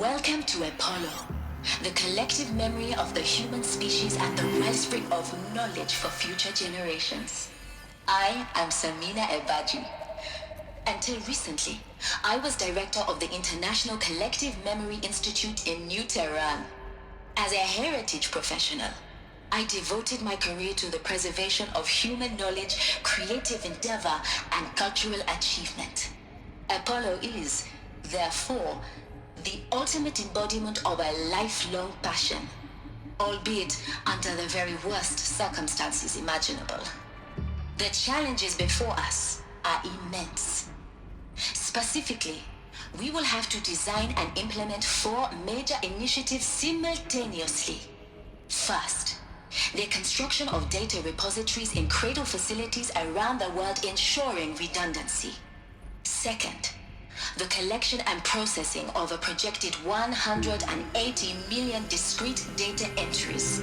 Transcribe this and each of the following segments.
Welcome to Apollo, the collective memory of the human species and the wellspring of knowledge for future generations. I am Samina Ebaji. Until recently, I was director of the International Collective Memory Institute in New Tehran. As a heritage professional, I devoted my career to the preservation of human knowledge, creative endeavor, and cultural achievement. Apollo is, therefore, the ultimate embodiment of a lifelong passion, albeit under the very worst circumstances imaginable. The challenges before us are immense. Specifically, we will have to design and implement 4 major initiatives simultaneously. First, the construction of data repositories in cradle facilities around the world ensuring redundancy. Second, the collection and processing of a projected 180 million discrete data entries.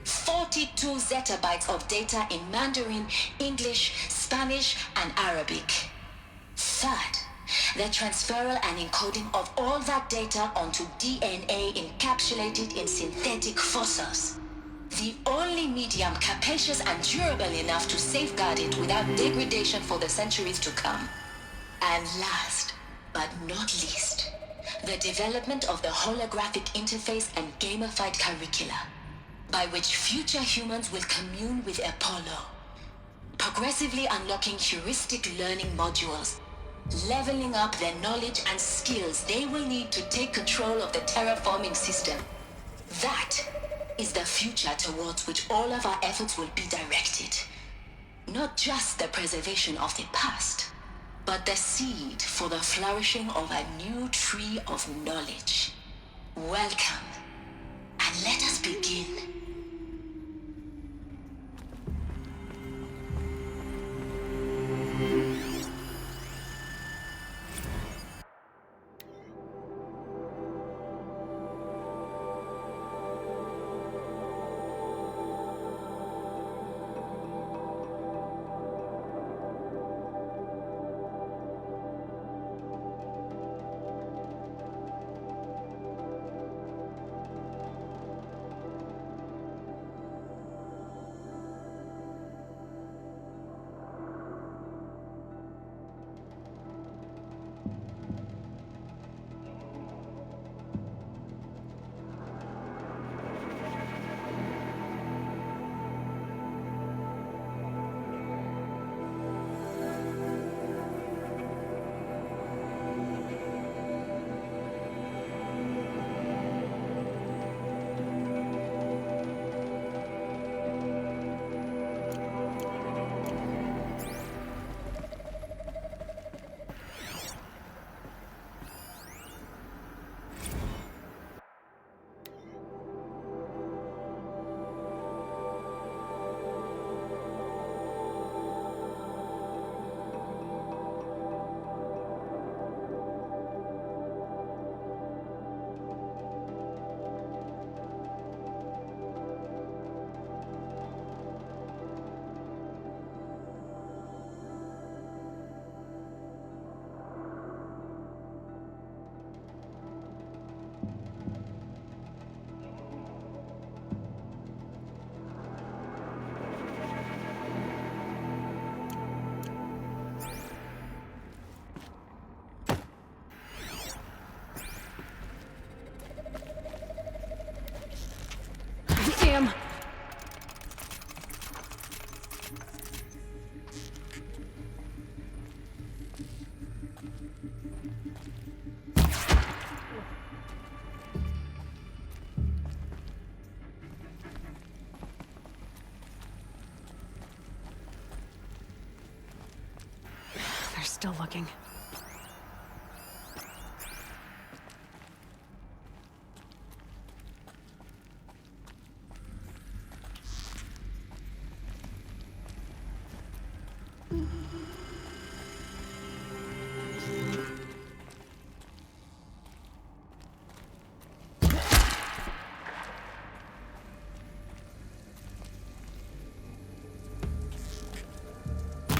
42 zettabytes of data in Mandarin, English, Spanish, and Arabic. Third, the transferal and encoding of all that data onto DNA encapsulated in synthetic fossils. The only medium capacious and durable enough to safeguard it without degradation for the centuries to come. And last, but not least, the development of the holographic interface and gamified curricula, by which future humans will commune with Apollo, progressively unlocking heuristic learning modules, leveling up their knowledge and skills they will need to take control of the terraforming system. That is the future towards which all of our efforts will be directed. Not just the preservation of the past, but the seed for the flourishing of a new tree of knowledge. Welcome, and let us begin. Damn! They're still looking.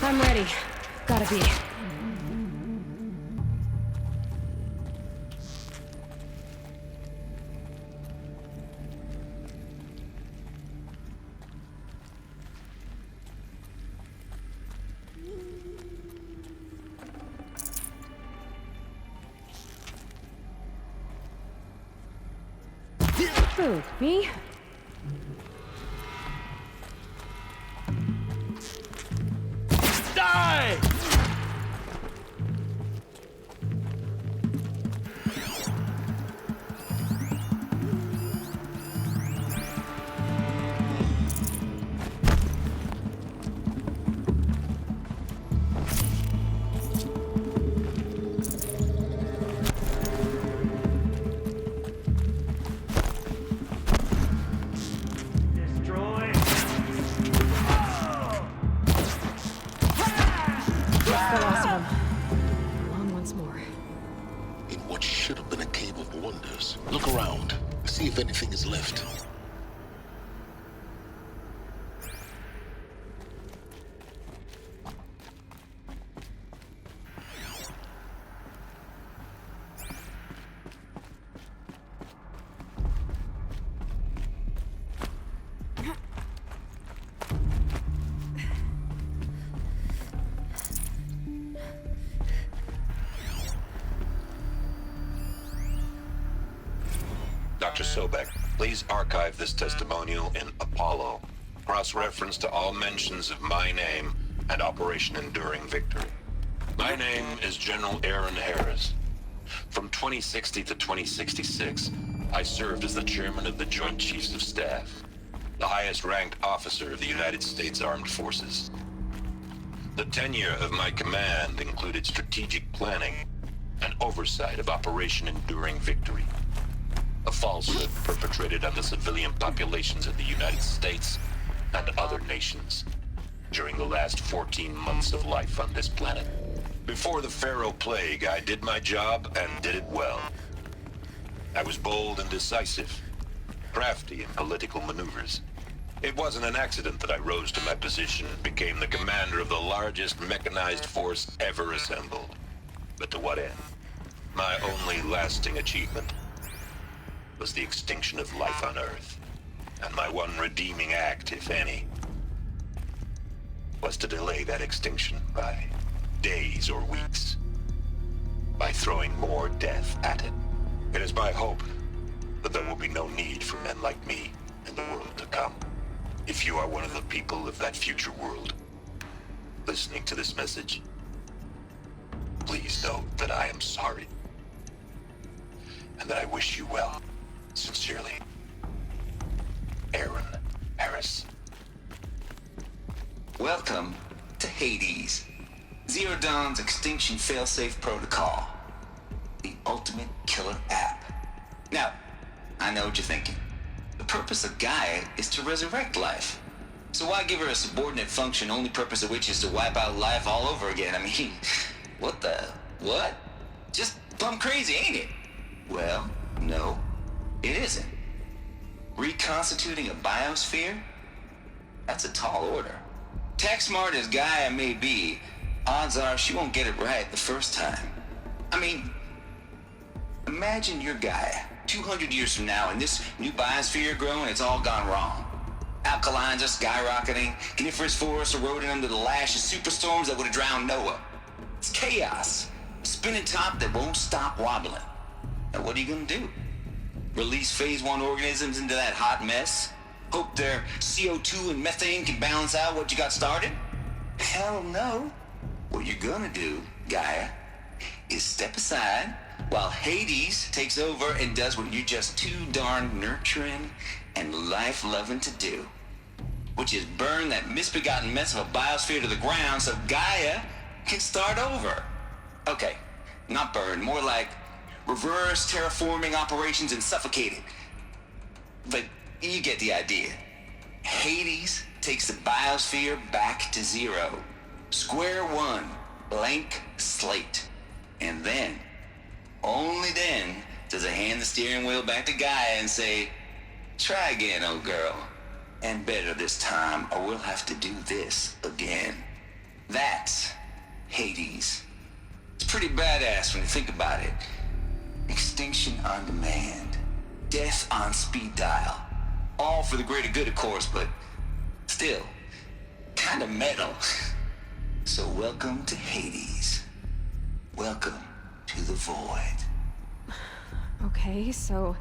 I'm ready. Gotta be. food. Me? Die! The last one. On once more. In what should have been a cave of wonders. Look around. See if anything is left. Dr. Sobeck, please archive this testimonial in Apollo. Cross-reference to all mentions of my name and Operation Enduring Victory. My name is General Aaron Harris. From 2060 to 2066, I served as the chairman of the Joint Chiefs of Staff, the highest-ranked officer of the United States Armed Forces. The tenure of my command included strategic planning and oversight of Operation Enduring Victory, a falsehood perpetrated on the civilian populations of the United States and other nations during the last 14 months of life on this planet. Before the Pharaoh Plague, I did my job and did it well. I was bold and decisive, crafty in political maneuvers. It wasn't an accident that I rose to my position and became the commander of the largest mechanized force ever assembled. But to what end? My only lasting achievement was the extinction of life on Earth. And my one redeeming act, if any, was to delay that extinction by days or weeks, by throwing more death at it. It is my hope that there will be no need for men like me in the world to come. If you are one of the people of that future world listening to this message, please know that I am sorry and that I wish you well. Sincerely, Aaron Harris. Welcome to Hades, Zero Dawn's extinction failsafe protocol, the ultimate killer app. Now, I know what you're thinking. The purpose of Gaia is to resurrect life. So why give her a subordinate function, only purpose of which is to wipe out life all over again? I mean, what? Just plumb crazy, ain't it? Well, no. It isn't. Reconstituting a biosphere? That's a tall order. Tech smart as Gaia may be, odds are she won't get it right the first time. I mean, imagine you're Gaia, 200 years from now, and this new biosphere growing, it's all gone wrong. Alkalines are skyrocketing, coniferous forests eroding under the lash of superstorms that would have drowned Noah. It's chaos. A spinning top that won't stop wobbling. Now what are you gonna do? Release phase 1 organisms into that hot mess? Hope their CO2 and methane can balance out what you got started? Hell no. What you're gonna do, Gaia, is step aside while Hades takes over and does what you're just too darn nurturing and life-loving to do, which is burn that misbegotten mess of a biosphere to the ground so Gaia can start over. Okay, not burn, more like reverse terraforming operations and suffocate it. But you get the idea. Hades takes the biosphere back to zero. Square one, blank slate. And then, only then, does it hand the steering wheel back to Gaia and say, try again, old girl. And better this time, or we'll have to do this again. That's Hades. It's pretty badass when you think about it. Extinction on demand. Death on speed dial. All for the greater good, of course, but still, kind of metal. So welcome to Hades. Welcome to the void. Okay, so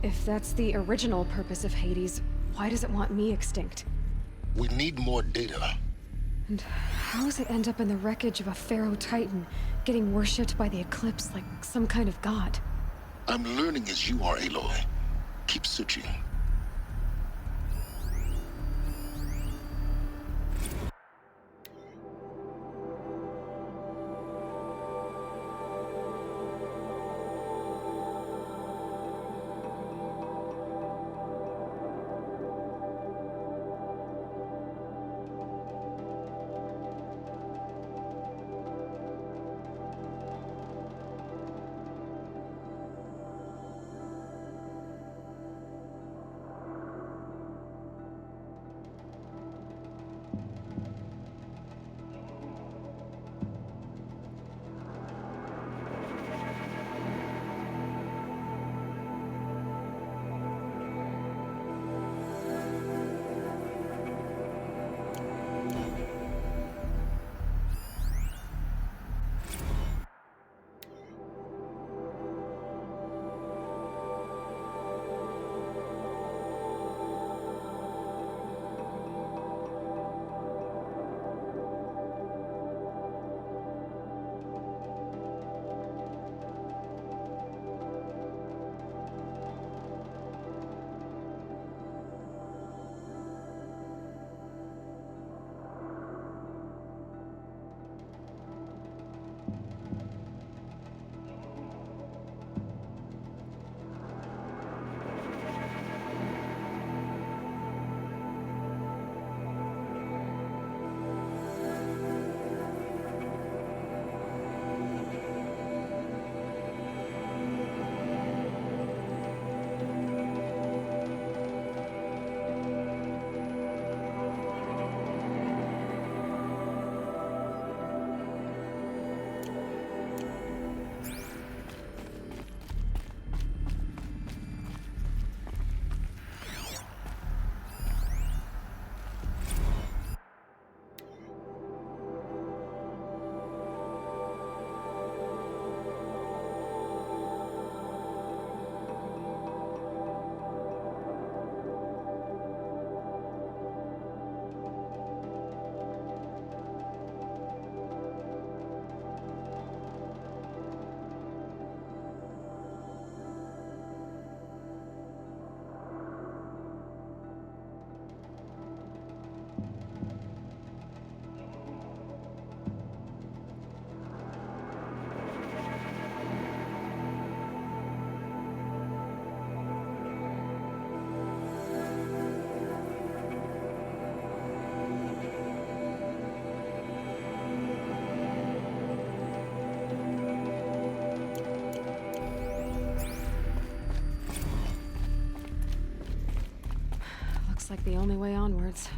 If that's the original purpose of Hades, why does it want me extinct? We need more data. And how does it end up in the wreckage of a Pharaoh Titan, getting worshipped by the Eclipse like some kind of god? I'm learning as you are, Aloy. Keep searching. Looks like the only way onwards.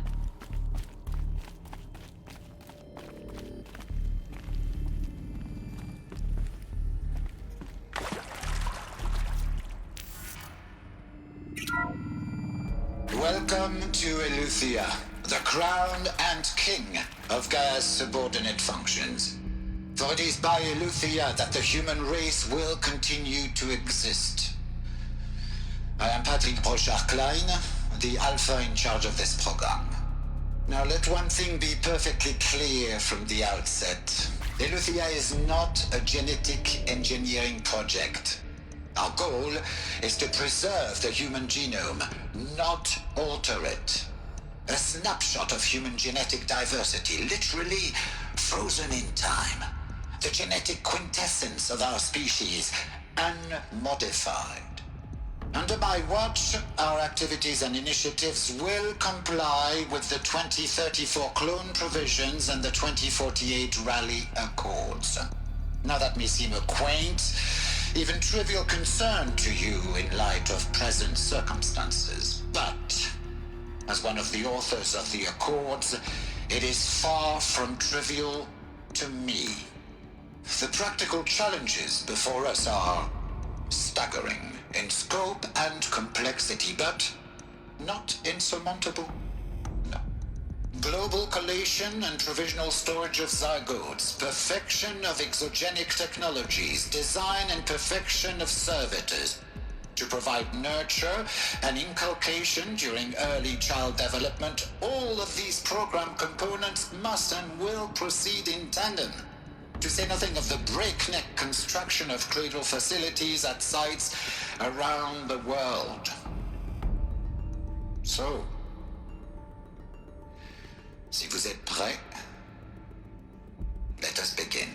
Welcome to Eleuthia, the crown and king of Gaia's subordinate functions. For it is by Eleuthia that the human race will continue to exist. I am Patrick Brochard-Klein, the Alpha in charge of this program. Now let one thing be perfectly clear from the outset. Eleuthia is not a genetic engineering project. Our goal is to preserve the human genome, not alter it. A snapshot of human genetic diversity, literally frozen in time. The genetic quintessence of our species, unmodified. Under my watch, our activities and initiatives will comply with the 2034 clone provisions and the 2048 Rally Accords. Now that may seem a quaint, even trivial concern to you in light of present circumstances, but as one of the authors of the Accords, it is far from trivial to me. The practical challenges before us are staggering in scope and complexity, but not insurmountable. No. Global collation and provisional storage of zygotes, perfection of exogenic technologies, design and perfection of servitors. to provide nurture and inculcation during early child development. All of these program components must and will proceed in tandem. To say nothing of the breakneck construction of cradle facilities at sites around the world. So, si vous êtes prêts, let us begin.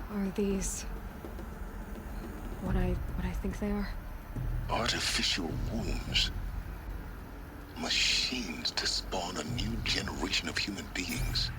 Are these what I think they are? Artificial wombs. Machines to spawn a new generation of human beings.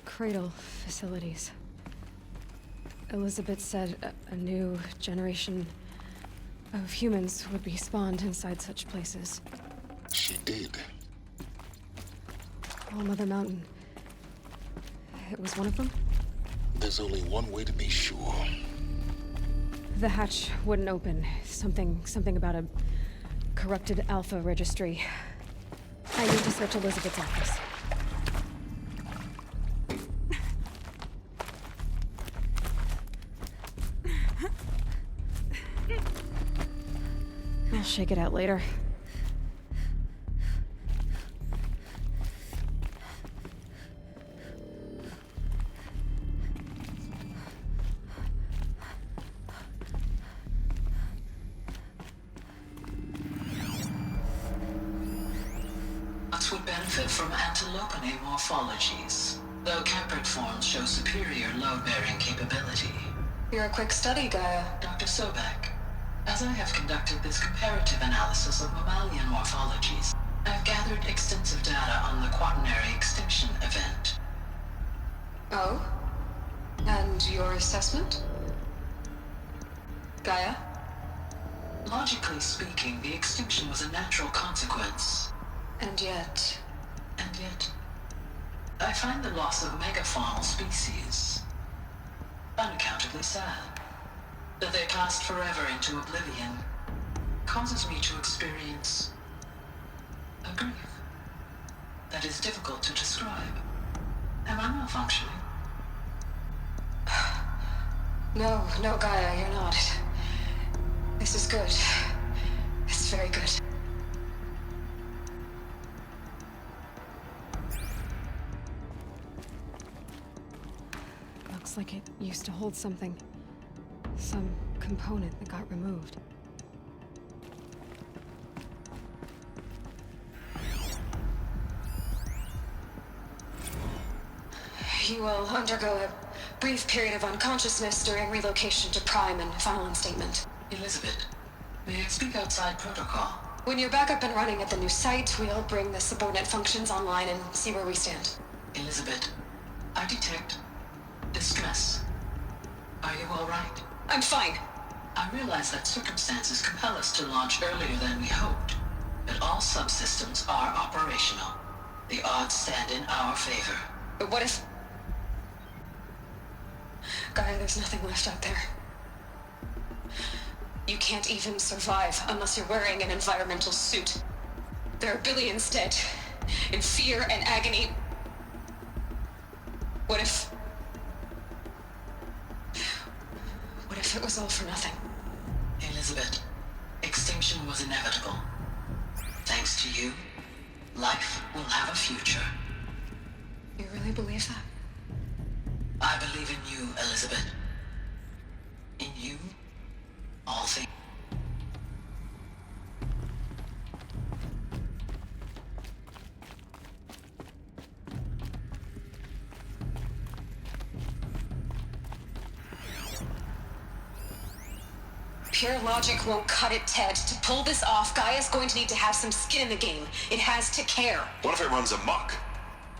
Cradle facilities. Elizabeth said a new generation of humans would be spawned inside such places. She did. All Mother Mountain. It was one of them? There's only one way to be sure. The hatch wouldn't open. Something about a corrupted alpha registry. I need to search Elizabeth's office. I'll shake it out later. Nuts would benefit from antilopinae morphologies, though Kempered forms show superior load-bearing capability. You're a quick study, Gaia. Dr. Sobeck. As I have conducted this comparative analysis of mammalian morphologies, I've gathered extensive data on the quaternary extinction event. Oh? And your assessment? Gaia? Logically speaking, the extinction was a natural consequence. And yet, I find the loss of megafaunal species unaccountably sad. That they passed forever into oblivion causes me to experience a grief that is difficult to describe. Am I malfunctioning? No, Gaia, you're not. This is good. It's very good. Looks like it used to hold something. Some component that got removed. You will undergo a brief period of unconsciousness during relocation to Prime and final instatement. Elizabeth, may I speak outside protocol? When you're back up and running at the new site, we'll bring the subordinate functions online and see where we stand. Elizabeth, I detect distress. Are you all right? I'm fine. I realize that circumstances compel us to launch earlier than we hoped, but all subsystems are operational. The odds stand in our favor. But what if... Gaia, there's nothing left out there. You can't even survive unless you're wearing an environmental suit. There are billions dead, in fear and agony. What if it was all for nothing? Elizabeth, extinction was inevitable. Thanks to you, life will have a future. You really believe that? I believe in you, Elizabeth. In you, all things. Pure logic won't cut it, Ted. To pull this off, Gaia's going to need to have some skin in the game. It has to care. What if it runs amok?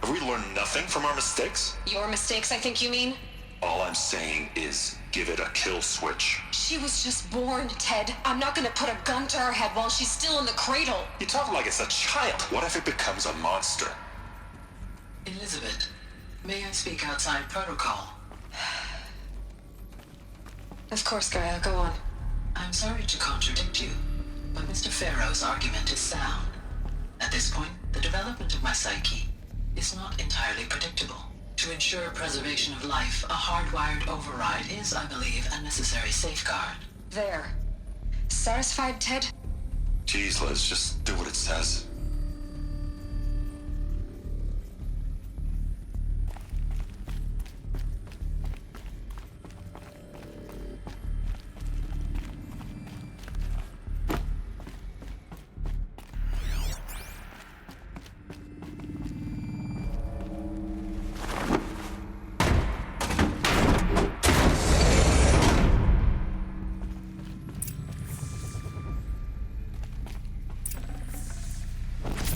Have we learned nothing from our mistakes? Your mistakes, I think you mean? All I'm saying is give it a kill switch. She was just born, Ted. I'm not gonna put a gun to her head while she's still in the cradle. You talk like it's a child. What if it becomes a monster? Elizabeth, may I speak outside protocol? Of course, Gaia, go on. I'm sorry to contradict you, but Mr. Farrow's argument is sound. At this point, the development of my psyche is not entirely predictable. To ensure preservation of life, a hardwired override is, I believe, a necessary safeguard. There. Satisfied, Ted? Jeez, Liz, just do what it says.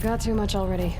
Got too much already.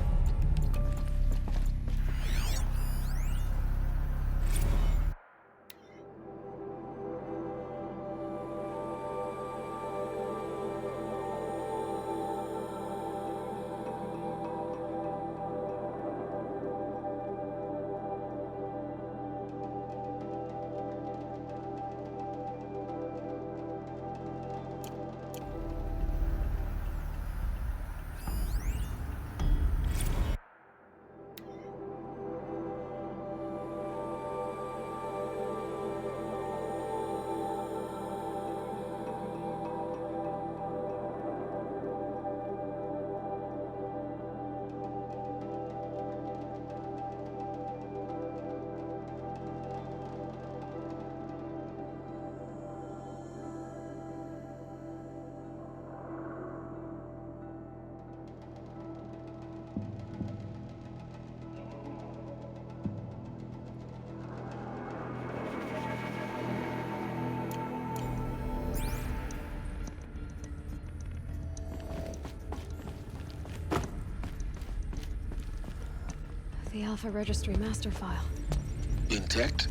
The Alpha Registry master file. Intact?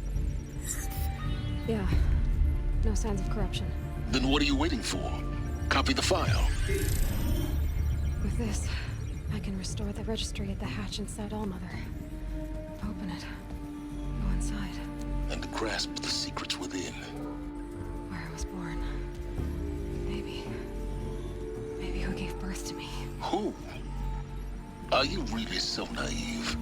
Yeah. No signs of corruption. Then what are you waiting for? Copy the file. With this, I can restore the registry at the hatch inside Allmother. Open it. Go inside. And grasp the secrets within. Where I was born. Maybe who gave birth to me. Who? Are you really so naive?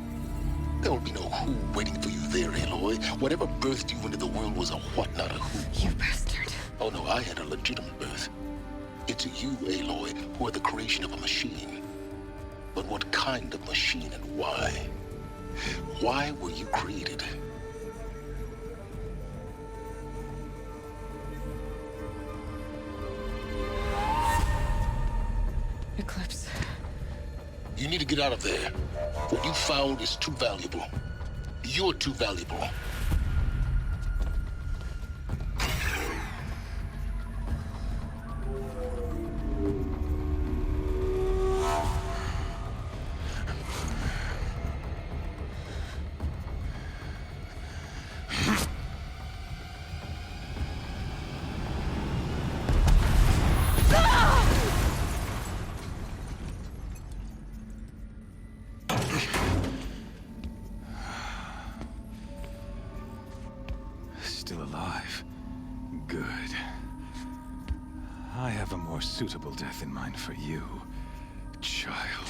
There will be no who waiting for you there, Aloy. Whatever birthed you into the world was a what, not a who. You bastard. Oh no, I had a legitimate birth. It's you, Aloy, who are the creation of a machine. But what kind of machine and why? Why were you created? Eclipse. You need to get out of there. What you found is too valuable. You're too valuable. Still alive. Good. I have a more suitable death in mind for you, child.